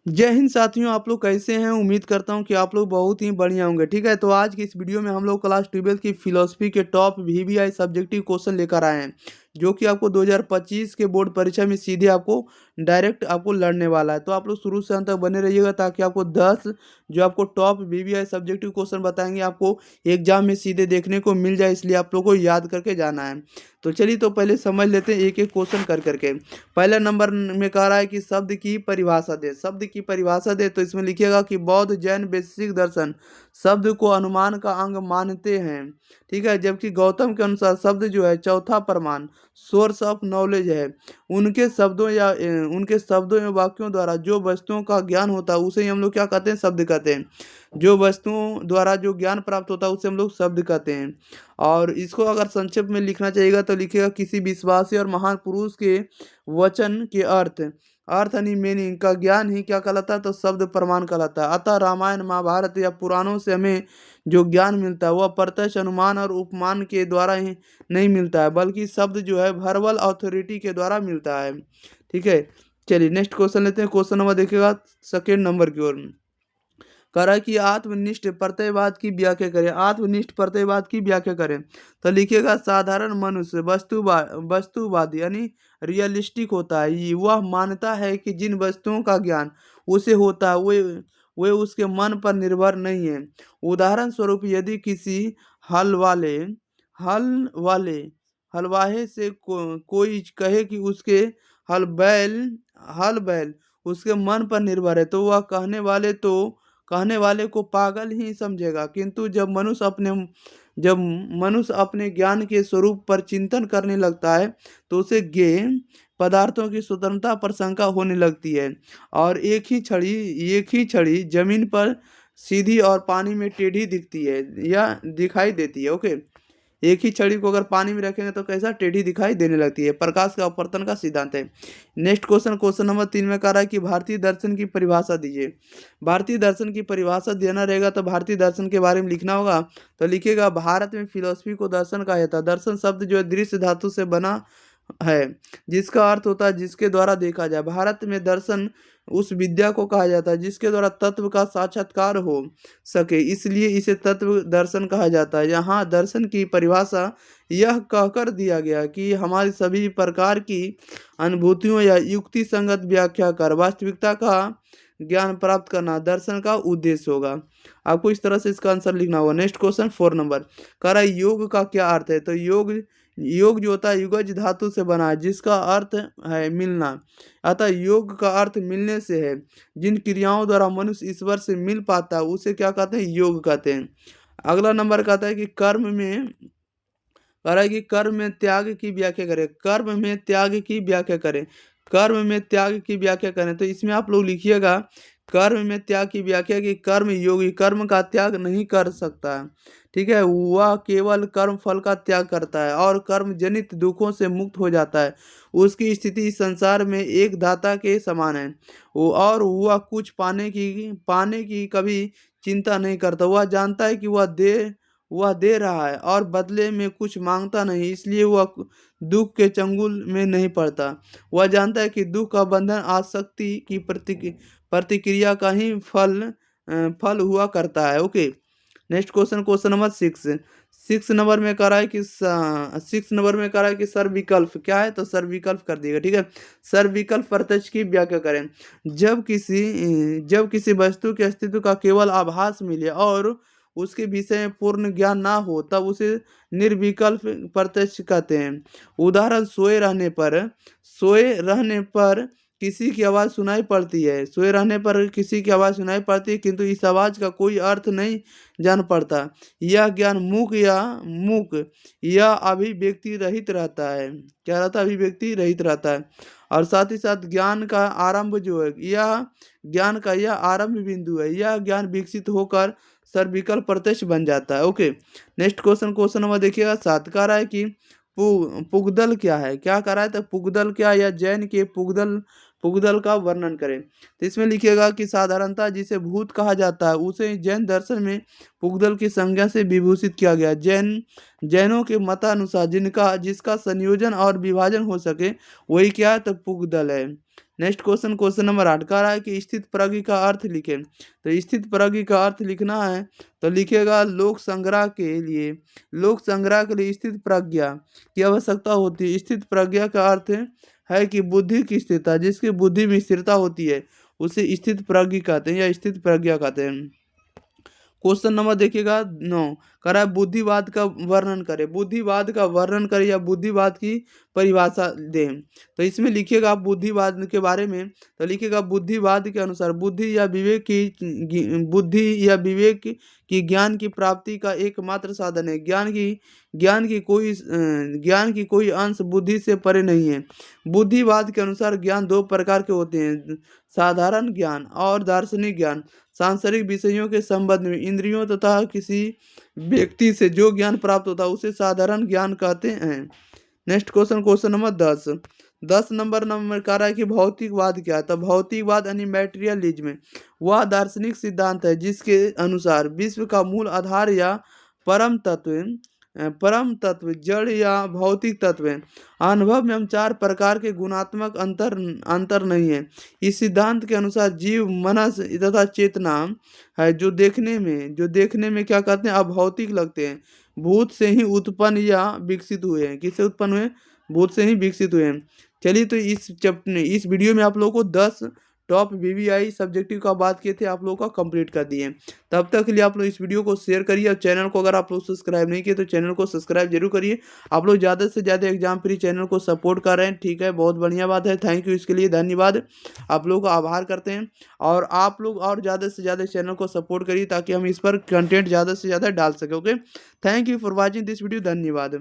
जय हिंद साथियों, आप लोग कैसे हैं। उम्मीद करता हूं कि आप लोग बहुत ही बढ़िया होंगे। ठीक है, तो आज की इस वीडियो में हम लोग क्लास 12 की फिलोसफी के टॉप वीवीआई सब्जेक्टिव क्वेश्चन लेकर आए हैं, जो कि आपको 2025 के बोर्ड परीक्षा में सीधे आपको डायरेक्ट आपको लड़ने वाला है। तो आप लोग शुरू से अंत तक बने रहिएगा, ताकि आपको 10 जो आपको टॉप वीवीआई सब्जेक्टिव क्वेश्चन बताएंगे आपको एग्जाम में सीधे देखने को मिल जाए, इसलिए आप लोग को याद करके जाना है। तो चलिए, तो पहले समझ लेते हैं एक एक क्वेश्चन कर करके। पहला नंबर में कह रहा है कि शब्द की परिभाषा दे। शब्द की परिभाषा दे तो इसमें लिखिएगा कि बौद्ध जैन वैशेषिक दर्शन शब्द को अनुमान का अंग मानते हैं। ठीक है, जबकि गौतम के अनुसार शब्द जो है चौथा प्रमाण सोर्स ऑफ नॉलेज है। उनके शब्दों या वाक्यों द्वारा जो वस्तुओं का ज्ञान होता है उसे ही हम लोग क्या कहते हैं, शब्द कहते हैं। जो वस्तुओं द्वारा जो ज्ञान प्राप्त होता है उसे हम लोग शब्द कहते हैं। और इसको अगर संक्षेप में लिखना चाहिएगा तो लिखिएगा किसी विश्वासी और महान पुरुष के वचन के अर्थ अर्थ यानी मीनिंग का ज्ञान ही क्या कहलाता है, तो शब्द प्रमाण कहलाता है। अतः रामायण महाभारत या पुराणों से हमें जो ज्ञान मिलता है वह प्रत्यक्ष अनुमान और उपमान के द्वारा ही नहीं मिलता है, बल्कि शब्द जो है वर्बल अथॉरिटी के द्वारा मिलता है। ठीक है, चलिए नेक्स्ट क्वेश्चन लेते हैं। क्वेश्चन नंबर देखिएगा सेकेंड नंबर की ओर। कह रहा है कि आत्मनिष्ठ प्रत्ययवाद की व्याख्या करें। आत्मनिष्ठ प्रत्ययवाद की व्याख्या करें तो लिखिएगा साधारण मनुष्य वस्तुवादी यानी रियलिस्टिक होता है। वह मानता है कि जिन वस्तुओं का ज्ञान उसे होता है वे उसके मन पर निर्भर नहीं है। उदाहरण स्वरूप यदि किसी हल वाले हल वाले हलवाहे से कोई कहे कि उसके हल बैल हल बैल उसके मन पर निर्भर है, तो वह कहने वाले को पागल ही समझेगा। किंतु जब मनुष्य अपने ज्ञान के स्वरूप पर चिंतन करने लगता है तो उसे ज्ञेय पदार्थों की स्वतंत्रता पर शंका होने लगती है। और एक ही छड़ी जमीन पर सीधी और पानी में टेढ़ी दिखती है या दिखाई देती है। ओके, एक ही छड़ी को अगर पानी में रखेंगे तो कैसा टेढ़ी दिखाई देने लगती है। प्रकाश का अपवर्तन का सिद्धांत है। नेक्स्ट क्वेश्चन, क्वेश्चन नंबर 3 में कह रहा है कि भारतीय दर्शन की परिभाषा दीजिए। भारतीय दर्शन की परिभाषा देना रहेगा तो भारतीय दर्शन के बारे में लिखना होगा। तो लिखिएगा भारत में फिलोसफी को दर्शन कहा जाता है। दर्शन शब्द जो है दृश्य धातु से बना है, जिसका अर्थ होता है जिसके द्वारा देखा जाए। भारत में दर्शन उस विद्या को कहा जाता है जिसके द्वारा तत्व का साक्षात्कार हो सके, इसलिए इसे तत्व दर्शन कहा जाता है। यहाँ दर्शन की परिभाषा यह कहकर दिया गया कि हमारी सभी प्रकार की अनुभूतियों या युक्ति संगत व्याख्या कर वास्तविकता का ज्ञान प्राप्त करना दर्शन का उद्देश्य होगा। आपको इस तरह से इसका आंसर लिखना होगा। नेक्स्ट क्वेश्चन 4 नंबर कह रहा है योग का क्या अर्थ है। तो योग जो होता है युगज धातु से बना है, जिसका अर्थ है मिलना। अतः योग का अर्थ मिलने से है। जिन क्रियाओं द्वारा मनुष्य ईश्वर से मिल पाता है उसे क्या कहते हैं, योग कहते हैं। अगला नंबर कहता है कि कर्म में त्याग की व्याख्या करें। कर्म में त्याग की व्याख्या करें। कर्म में त्याग की व्याख्या करें तो इसमें आप लोग लिखिएगा कर्म में त्याग की व्याख्या कि कर्म योगी कर्म का त्याग नहीं कर सकता। ठीक है, वह केवल कर्म फल का त्याग करता है और कर्म जनित दुखों से मुक्त हो जाता है। उसकी स्थिति इस संसार में एक दाता के समान है। और वह कुछ पाने की कभी चिंता नहीं करता। वह जानता है कि वह दे रहा है और बदले में कुछ मांगता नहीं, इसलिए वह दुख के चंगुल में नहीं पड़ता। वह जानता है कि दुख का बंधन आसक्ति की प्रतिक्रिया का ही फल हुआ करता है। Okay, next question, question number 6 number में कह रहा है कि 6 नंबर में कह रहा है कि सर विकल्प क्या है, तो सर विकल्प कर दिएगा। ठीक है, सर विकल्प प्रत्यक्ष की व्याख्या करें। जब किसी वस्तु के अस्तित्व का केवल आभास मिले और उसके विषय में पूर्ण ज्ञान ना हो तब उसे निर्विकल्प प्रत्यक्ष कहते हैं। उदाहरण सोए रहने पर किसी की आवाज़ सुनाई पड़ती है। सोए रहने पर किसी की आवाज़ सुनाई पड़ती है, किंतु इस आवाज़ का कोई अर्थ नहीं जान पड़ता। यह ज्ञान मूक या अभिव्यक्ति रहित रहता है। क्या रहता है, अभिव्यक्ति रहित रहता है। और साथ ही साथ ज्ञान का आरंभ जो है ज्ञान का यह आरंभ बिंदु है। यह ज्ञान विकसित होकर सर्विकल प्रत्यक्ष बन जाता है। Okay, next question, question number देखिएगा 7 कह रहा है कि पुगदल क्या है। क्या कह रहा है, तो पुगदल क्या, या जैन के पुगदल का वर्णन करें। तो इसमें लिखिएगा कि साधारणतः जिसे भूत कहा जाता है उसे जैन दर्शन में पुगदल की संज्ञा से विभूषित किया गया। जैनों के मतानुसार जिसका संयोजन और विभाजन हो सके वही क्या है, तो पुगदल है। नेक्स्ट क्वेश्चन नंबर 8 कह रहा है कि स्थित प्रज्ञ का अर्थ लिखें। तो स्थित प्रज्ञ का अर्थ लिखना है तो लिखेगा लोक संग्रह के लिए स्थित प्रज्ञा की आवश्यकता होती है। स्थित प्रज्ञा का अर्थ है कि बुद्धि की स्थिरता, जिसकी बुद्धि में स्थिरता होती है उसे स्थित प्रज्ञ कहते हैं या स्थित प्रज्ञा कहते हैं। क्वेश्चन नंबर देखिएगा 9 कह रहा है बुद्धिवाद का वर्णन करें या बुद्धिवाद की परिभाषा दें। तो इसमें लिखिएगा आप बुद्धिवाद के बारे में, तो लिखिएगा बुद्धिवाद के अनुसार बुद्धि या विवेक की ज्ञान की प्राप्ति का एकमात्र साधन है। ज्ञान की कोई अंश बुद्धि से परे नहीं है। बुद्धिवाद के अनुसार ज्ञान दो प्रकार के होते हैं, साधारण ज्ञान और दार्शनिक ज्ञान। सांसारिक विषयों के संबंध में इंद्रियों तथा किसी व्यक्ति से जो ज्ञान प्राप्त होता है उसे साधारण ज्ञान कहते हैं। नेक्स्ट क्वेश्चन नंबर 10 नंबर कह रहा है कि भौतिकवाद क्या है। तो भौतिकवाद यानी मैटेरियलिज्म वह दार्शनिक सिद्धांत है जिसके अनुसार विश्व का मूल आधार या परम तत्व जड़ या भौतिक तत्व है। अनुभव में हम 4 प्रकार के गुणात्मक अंतर नहीं है। इस सिद्धांत के अनुसार जीव मनस तथा चेतना है जो देखने में क्या कहते हैं, अभौतिक लगते हैं, भूत से ही उत्पन्न या विकसित हुए हैं। किससे उत्पन्न हुए? भूत से ही विकसित हुए हैं। चलिए, तो इस वीडियो में आप लोगों को 10 टॉप वीवीआई सब्जेक्टिव का बात किए थे, आप लोगों का कंप्लीट कर दिए। तब तक के लिए आप लोग इस वीडियो को शेयर करिए और चैनल को अगर आप लोग सब्सक्राइब नहीं किए तो चैनल को सब्सक्राइब जरूर करिए। आप लोग ज़्यादा से ज़्यादा एग्जाम फ्री चैनल को सपोर्ट कर रहे हैं, ठीक है, बहुत बढ़िया बात है। थैंक यू, इसके लिए धन्यवाद, आप लोगों का आभार करते हैं। और आप लोग और ज़्यादा से ज़्यादा चैनल को सपोर्ट करिए ताकि हम इस पर कंटेंट ज़्यादा से ज़्यादा डाल सकें। Okay, thank you for watching this video, धन्यवाद।